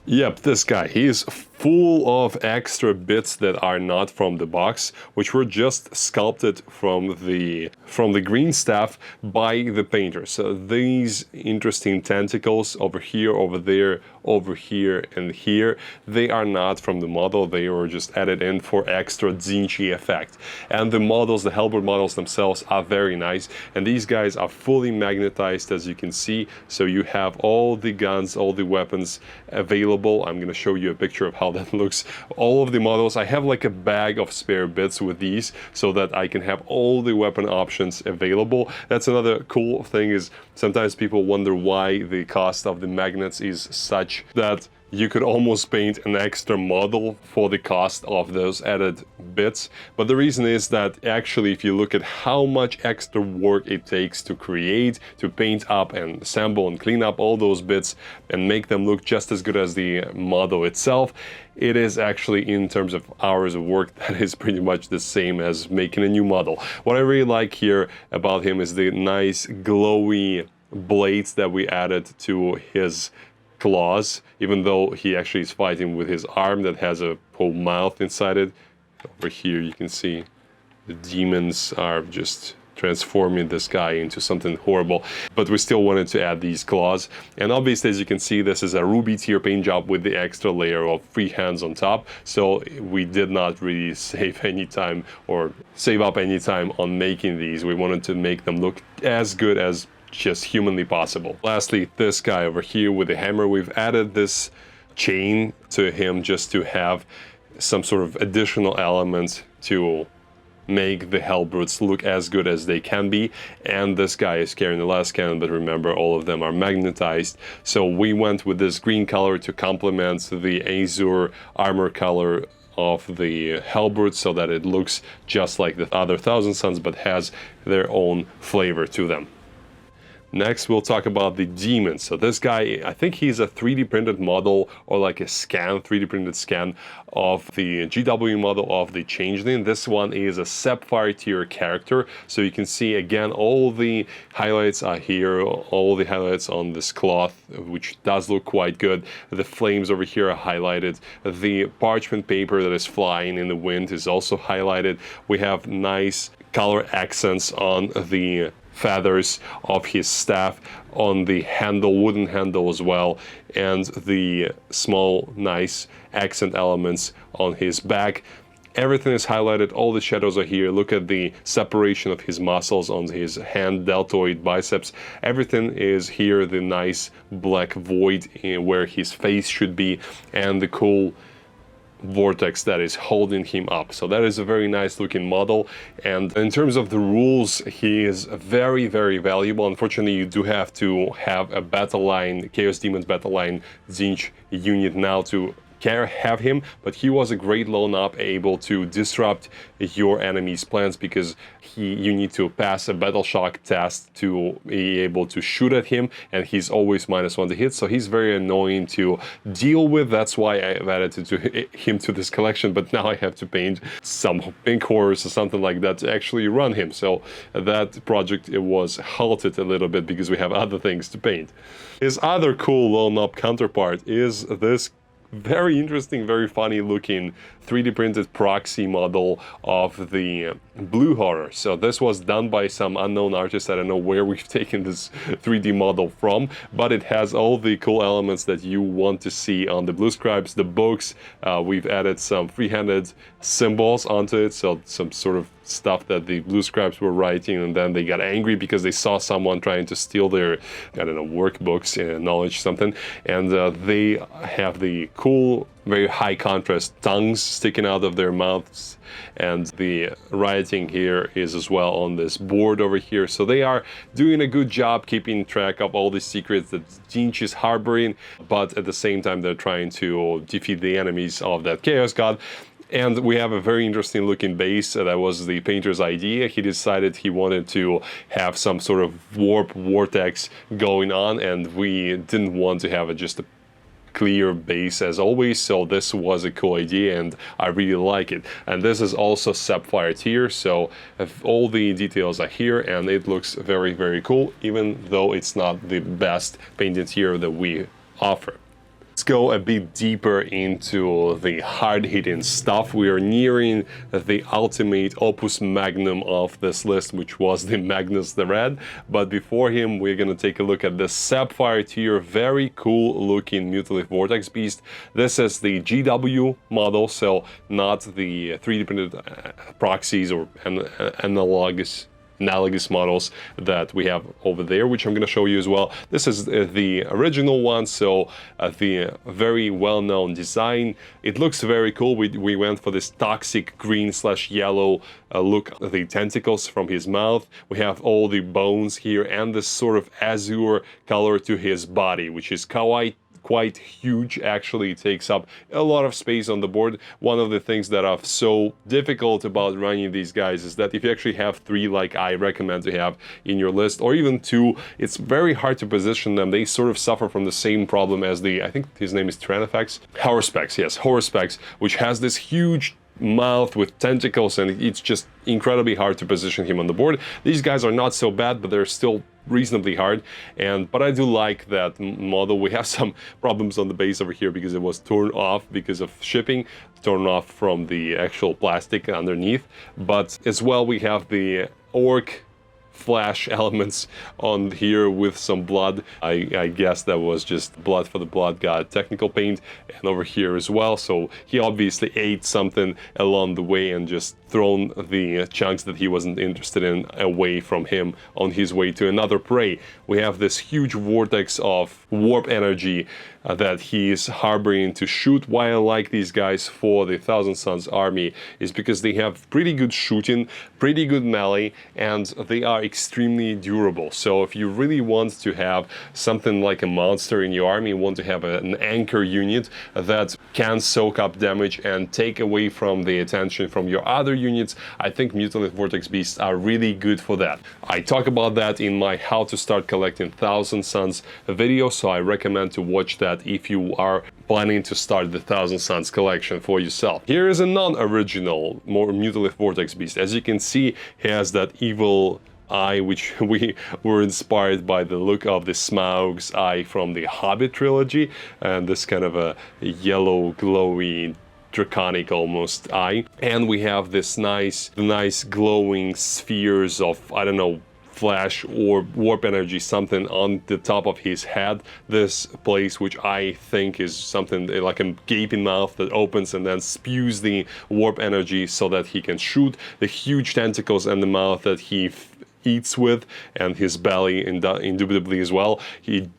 [SPEAKER 1] Yep, this guy, he is full of extra bits that are not from the box, which were just sculpted from the green staff by the painter. So these interesting tentacles over here, over there, over here, and here, they are not from the model. They were just added in for extra Tzeentchy effect. And the models, the Helbrute models themselves, are very nice. And these guys are fully magnetized, as you can see. So you have all the guns, all the weapons available. I'm going to show you a picture of how that looks. All of the models, I have like a bag of spare bits with these so that I can have all the weapon options available. That's another cool thing, is sometimes people wonder why the cost of the magnets is such that you could almost paint an extra model for the cost of those added bits. But the reason is that actually, if you look at how much extra work it takes to create, to paint up and assemble and clean up all those bits and make them look just as good as the model itself, it is actually, in terms of hours of work, that is pretty much the same as making a new model. What I really like here about him is the nice glowy blades that we added to his claws, even though he actually is fighting with his arm that has a whole mouth inside it. Over here you can see the demons are just transforming this guy into something horrible, but we still wanted to add these claws. And obviously, as you can see, this is a ruby tier paint job with the extra layer of free hands on top, so we did not really save any time or save up any time on making these. We wanted to make them look as good as just humanly possible. Lastly, this guy over here with the hammer, we've added this chain to him just to have some sort of additional element to make the Helbrutes look as good as they can be. And this guy is carrying the last cannon, but remember, all of them are magnetized. So we went with this green color to complement the azure armor color of the Helbrutes so that it looks just like the other Thousand Sons, but has their own flavor to them. Next, we'll talk about the demons. So this guy, I think he's a 3D printed model, or like a 3D printed scan of the GW model of the Changeling. This one is a Sapphire tier character. So you can see again, all the highlights are here, all the highlights on this cloth, which does look quite good. The flames over here are highlighted. The parchment paper that is flying in the wind is also highlighted. We have nice color accents on the feathers of his staff, on the handle, wooden handle as well, and the small nice accent elements on his back. Everything is highlighted, all the shadows are here. Look at the separation of his muscles on his hand, deltoid biceps. Everything is here, the nice black void where his face should be, and the cool vortex that is holding him up. So that is a very nice looking model, and in terms of the rules, he is very, very valuable. Unfortunately, you do have to have a battle line, Chaos Demons battle line Tzeentch unit now to have him, but he was a great lone op, able to disrupt your enemy's plans, because you need to pass a battle shock test to be able to shoot at him, and he's always -1 to hit, so he's very annoying to deal with. That's why I've added him to this collection, but now I have to paint some pink horrors or something like that to actually run him, so that project, it was halted a little bit because we have other things to paint. His other cool lone op counterpart is this very interesting, very funny looking 3D printed proxy model of the Blue Horror. So this was done by some unknown artist. I don't know where we've taken this 3D model from, but it has all the cool elements that you want to see on the Blue Scribes, the books. We've added some free-handed symbols onto it, so some sort of stuff that the Blue Scribes were writing, and then they got angry because they saw someone trying to steal their, I don't know, workbooks, knowledge something, and they have the cool, very high contrast tongues sticking out of their mouths, and the writing here is as well on this board over here. So they are doing a good job keeping track of all the secrets that Tzeentch is harboring, but at the same time they're trying to defeat the enemies of that Chaos God. And we have a very interesting looking base. That was the painter's idea. He decided he wanted to have some sort of warp vortex going on, and we didn't want to have just a clear base as always, so this was a cool idea and I really like it. And this is also Sapphire tier, so all the details are here and it looks very, very cool, even though it's not the best painted tier that we offer. Let's go a bit deeper into the hard-hitting stuff. We are nearing the ultimate opus magnum of this list, which was the Magnus the Red. But before him, we're going to take a look at the Sapphire tier, very cool looking Mutalith Vortex Beast. This is the GW model, so not the 3D printed proxies or analogous models that we have over there, which I'm going to show you as well. This is the original one, so the very well-known design. It looks very cool. We went for this toxic green/yellow look, the tentacles from his mouth. We have all the bones here and this sort of azure color to his body, which is quite huge. Actually, it takes up a lot of space on the board. One of the things that are so difficult about running these guys is that if you actually have 3, like I recommend to have in your list, or even 2, it's very hard to position them. They sort of suffer from the same problem as the, I think his name is Tyrannofax, Horuspex, yes, Horuspex, which has this huge mouth with tentacles, and it's just incredibly hard to position him on the board. These guys are not so bad, but they're still reasonably hard, but I do like that model. We have some problems on the base over here because it was torn off because of shipping, torn off from the actual plastic underneath, but as well we have the orc flash elements on here with some blood. I guess that was just blood for the blood god technical paint, and over here as well, so he obviously ate something along the way and just thrown the chunks that he wasn't interested in away from him on his way to another prey. We have this huge vortex of warp energy that he is harboring to shoot. Why I like these guys for the Thousand Suns army is because they have pretty good shooting, pretty good melee, and they are extremely durable. So if you really want to have something like a monster in your army, you want to have an anchor unit that can soak up damage and take away from the attention from your other units, I think Mutalith Vortex Beasts are really good for that. I talk about that in my How to Start Collecting Thousand Suns video, so I recommend to watch that if you are planning to start the Thousand Suns collection for yourself. Here is a non-original Mutalith Vortex Beast. As you can see, he has that evil eye, which we were inspired by the look of the Smaug's eye from the Hobbit trilogy, and this kind of a yellow, glowy, draconic almost eye. And we have this nice glowing spheres of, I don't know, flash or warp energy, something on the top of his head. This place, which I think is something like a gaping mouth that opens and then spews the warp energy so that he can shoot. The huge tentacles and the mouth that he eats with, and his belly indubitably as well.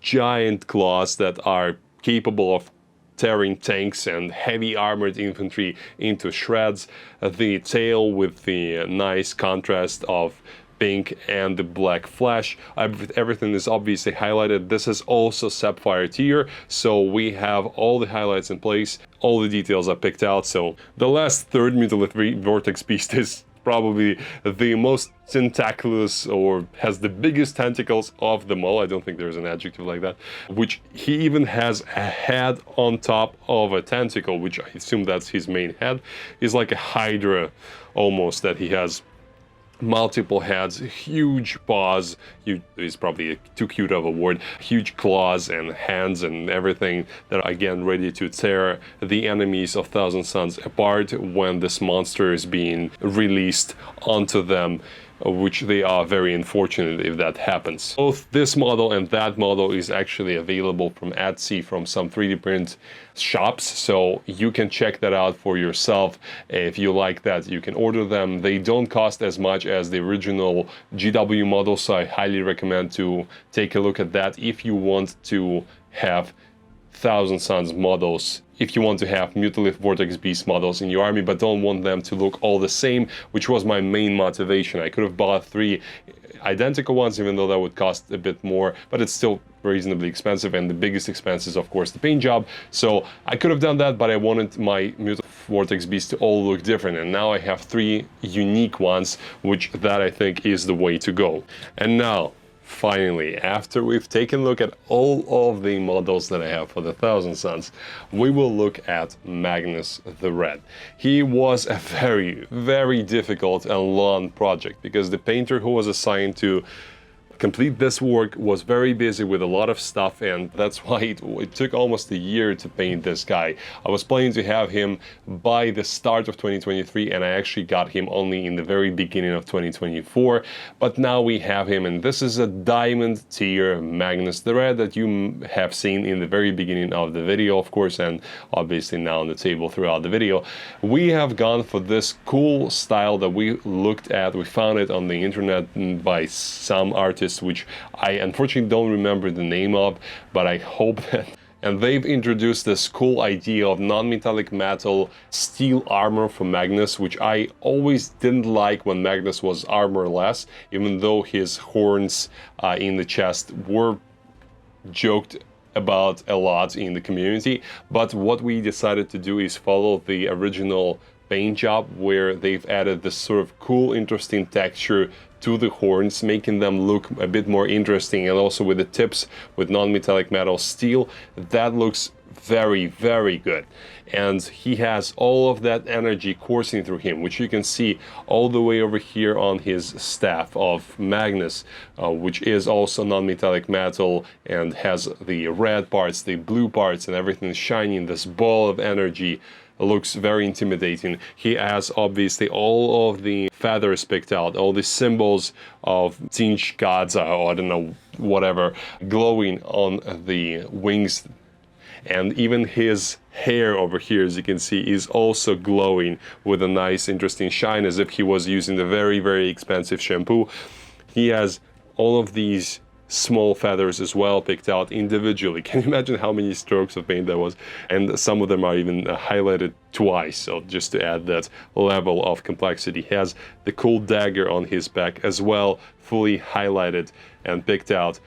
[SPEAKER 1] Giant claws that are capable of tearing tanks and heavy armored infantry into shreds. The tail with the nice contrast of pink and the black flash. Everything is obviously highlighted. This is also Sapphire tier, so we have all the highlights in place. All the details are picked out. So the last third Mutalith Vortex Beast is probably the most tentaculous, or has the biggest tentacles of them all. I don't think there's an adjective like that. Which he even has a head on top of a tentacle, which I assume that's his main head. He's like a hydra almost, that he has multiple heads, huge paws, is probably too cute of a word, huge claws and hands and everything that are again ready to tear the enemies of Thousand Suns apart when this monster is being released onto them, which they are very unfortunate if that happens. Both this model and that model is actually available from Etsy, from some 3D print shops, so you can check that out for yourself. If you like that, you can order them. They don't cost as much as the original GW model, so I highly recommend to take a look at that if you want to have Thousand Suns models, if you want to have Mutalith Vortex Beast models in your army but don't want them to look all the same, which was my main motivation. I could have bought 3 identical ones, even though that would cost a bit more, but it's still reasonably expensive, and the biggest expense is of course the paint job. So I could have done that, but I wanted my Mutalith Vortex Beast to all look different, and now I have 3 unique ones, which that I think is the way to go. And now, finally, after we've taken a look at all of the models that I have for the Thousand Suns, we will look at Magnus the Red. He was a very, very difficult and long project because the painter who was assigned to complete this work was very busy with a lot of stuff, and that's why it took almost a year to paint this guy. I was planning to have him by the start of 2023, and I actually got him only in the very beginning of 2024, but now we have him, and this is a diamond tier Magnus the Red that you have seen in the very beginning of the video, of course, and obviously now on the table throughout the video. We have gone for this cool style that we looked at. We found it on the internet by some artists, which I unfortunately don't remember the name of, but I hope that. And they've introduced this cool idea of non-metallic metal steel armor for Magnus, which I always didn't like when Magnus was armorless, even though his horns in the chest were joked about a lot in the community, but what we decided to do is follow the original paint job, where they've added this sort of cool, interesting texture to the horns, making them look a bit more interesting, and also with the tips with non-metallic metal steel, that looks very, very good. And he has all of that energy coursing through him, which you can see all the way over here on his staff of Magnus, which is also non-metallic metal and has the red parts, the blue parts, and everything shining. This ball of energy looks very intimidating. He has obviously all of the feathers picked out, all the symbols of Tzeentch gods, or I don't know, whatever, glowing on the wings. And even his hair over here, as you can see, is also glowing with a nice, interesting shine, as if he was using the very, very expensive shampoo. He has all of these small feathers as well picked out individually. Can you imagine how many strokes of paint that was? And some of them are even highlighted twice, so just to add that level of complexity. He has the cool dagger on his back as well, fully highlighted and picked out.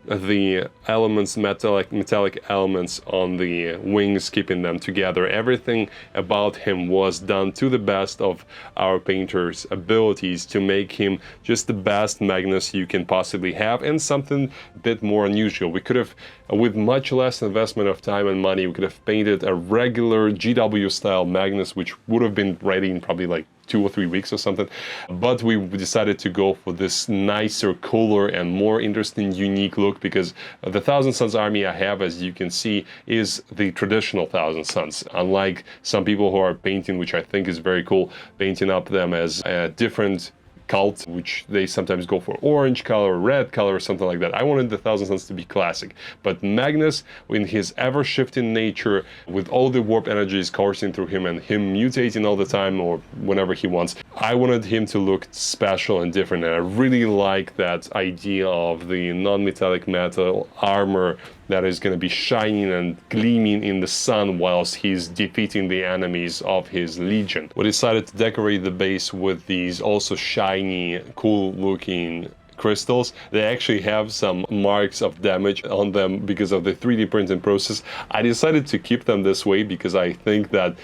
[SPEAKER 1] The elements, metallic elements on the wings, keeping them together. Everything about him was done to the best of our painter's abilities to make him just the best Magnus you can possibly have, and something a bit more unusual. We could have, with much less investment of time and money, we could have painted a regular GW style Magnus, which would have been ready in probably like 2 or 3 weeks or something, but we decided to go for this nicer, cooler, and more interesting, unique look, because the Thousand Suns army I have, as you can see, is the traditional Thousand Suns, unlike some people who are painting, which I think is very cool, painting up them as a different cult, which they sometimes go for orange color, red color, or something like that. I wanted the Thousand Suns to be classic, but Magnus, in his ever-shifting nature, with all the warp energies coursing through him and him mutating all the time or whenever he wants, I wanted him to look special and different, and I really like that idea of the non-metallic metal armor that is going to be shining and gleaming in the sun whilst he's defeating the enemies of his legion. We decided to decorate the base with these also shiny, cool looking crystals. They actually have some marks of damage on them because of the 3D printing process. I decided to keep them this way because I think that,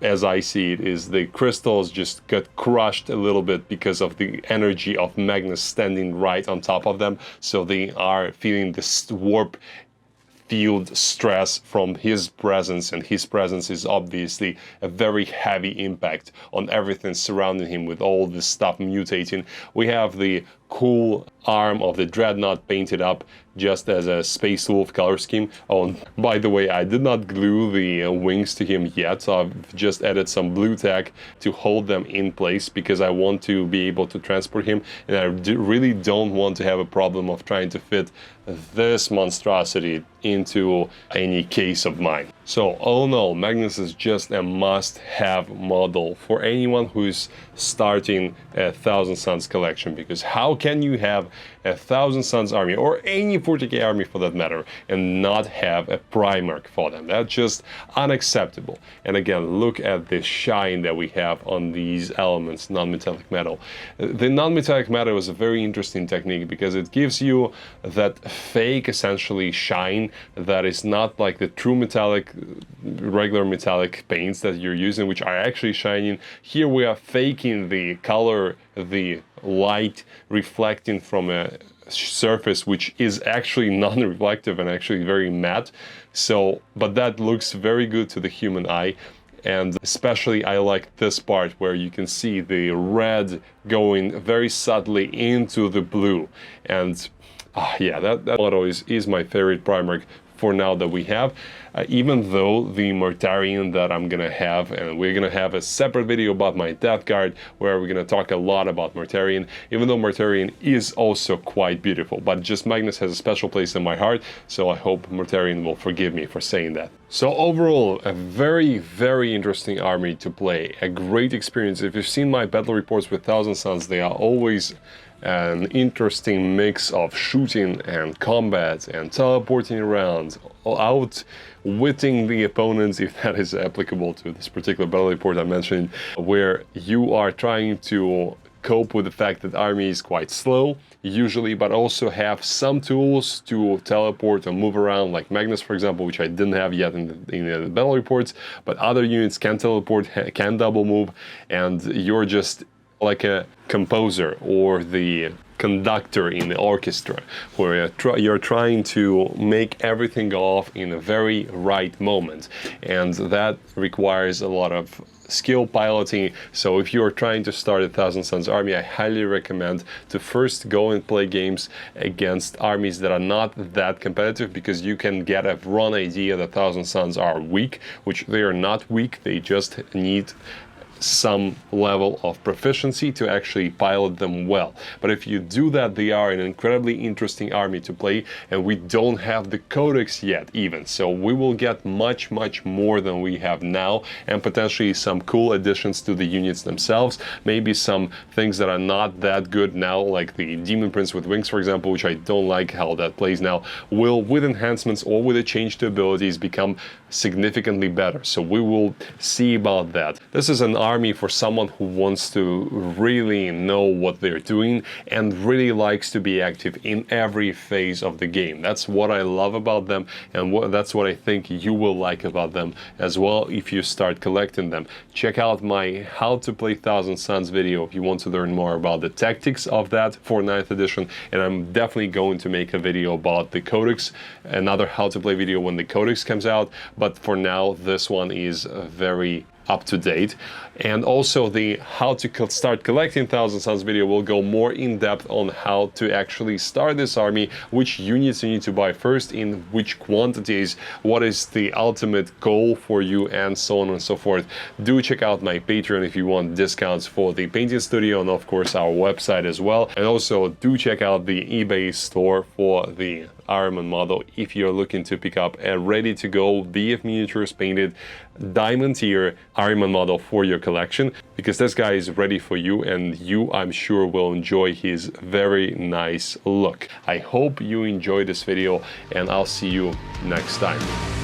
[SPEAKER 1] as I see it, is the crystals just got crushed a little bit because of the energy of Magnus standing right on top of them, so they are feeling this warp field stress from his presence, and his presence is obviously a very heavy impact on everything surrounding him with all this stuff mutating. We have the cool arm of the Dreadnought painted up just as a Space Wolf color scheme. Oh, and by the way, I did not glue the wings to him yet, so I've just added some blue tack to hold them in place because I want to be able to transport him, and I really don't want to have a problem of trying to fit this monstrosity into any case of mine. So all in all, Magnus is just a must-have model for anyone who's starting a Thousand Suns collection, because how can you have a Thousand Suns army, or any 40k army for that matter, and not have a Primarch for them? That's just unacceptable. And again, look at the shine that we have on these elements, non-metallic metal. The non-metallic metal is a very interesting technique because it gives you that fake, essentially, shine that is not like the true metallic, regular metallic paints that you're using, which are actually shining. Here we are faking the color, the light reflecting from a surface which is actually non-reflective and actually very matte. So, but that looks very good to the human eye. And especially I like this part where you can see the red going very subtly into the blue. And yeah, that motto is my favorite Primarch for now that we have, even though the Mortarion that I'm gonna have, and we're gonna have a separate video about my Death Guard where we're gonna talk a lot about Mortarion, even though Mortarion is also quite beautiful, but just Magnus has a special place in my heart, so I hope Mortarion will forgive me for saying that. So overall, a very, very interesting army to play, a great experience. If you've seen my battle reports with Thousand Suns, they are always an interesting mix of shooting and combat and teleporting around, outwitting the opponents, if that is applicable to this particular battle report I mentioned, where you are trying to cope with the fact that army is quite slow usually, but also have some tools to teleport or move around, like Magnus, for example, which I didn't have yet in the battle reports, but other units can teleport, can double move, and you're just like a composer or the conductor in the orchestra, where you're trying to make everything go off in a very right moment, and that requires a lot of skill piloting. So if you're trying to start a Thousand Suns army, I highly recommend to first go and play games against armies that are not that competitive, because you can get a wrong idea that Thousand Suns are weak, which they are not weak, they just need some level of proficiency to actually pilot them well. But if you do that, they are an incredibly interesting army to play, and we don't have the codex yet even, so we will get much more than we have now, and potentially some cool additions to the units themselves, maybe some things that are not that good now, like the Demon Prince with wings, for example, which I don't like how that plays now, will with enhancements or with a change to abilities become significantly better. So we will see about that. This is an army for someone who wants to really know what they're doing and really likes to be active in every phase of the game. That's what I love about them, and that's what I think you will like about them as well if you start collecting them. Check out my How to Play Thousand Suns video if you want to learn more about the tactics of that for 9th edition, and I'm definitely going to make a video about the codex, another How to Play video when the codex comes out. But for now, this one is very up to date. And also the how to start collecting Thousand Suns video will go more in depth on how to actually start this army, which units you need to buy first, in which quantities, what is the ultimate goal for you, and so on and so forth. Do check out my Patreon if you want discounts for the painting studio, and of course our website as well. And also do check out the eBay store for the Ahriman model if you're looking to pick up a ready-to-go vf.miniatures painted diamond tier Ahriman model for your collection, because this guy is ready for you, and you, I'm sure, will enjoy his very nice look. I hope you enjoyed this video, and I'll see you next time.